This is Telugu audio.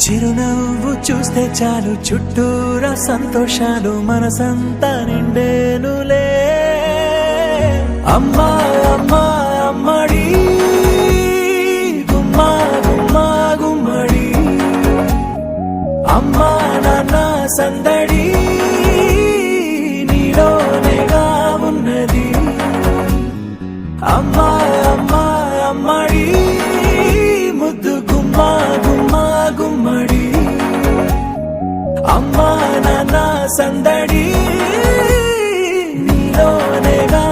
చిరునవ్వు చూస్తే చాలు చుట్టూరా సంతోషాలు మనసంతా నిండేనులే అమ్మా అమ్మా అమ్మడి గుమ్మా గుమ్మా గుమ్మడి అమ్మా నాన్న సందడి నీలోనేగా ఉన్నది అమ్మా అమ్మా అమ్మడి ముద్దు గుమ్మా గుమ్మా గుమ్మడి అమ్మా నాన్న సందడి నీలోనేగా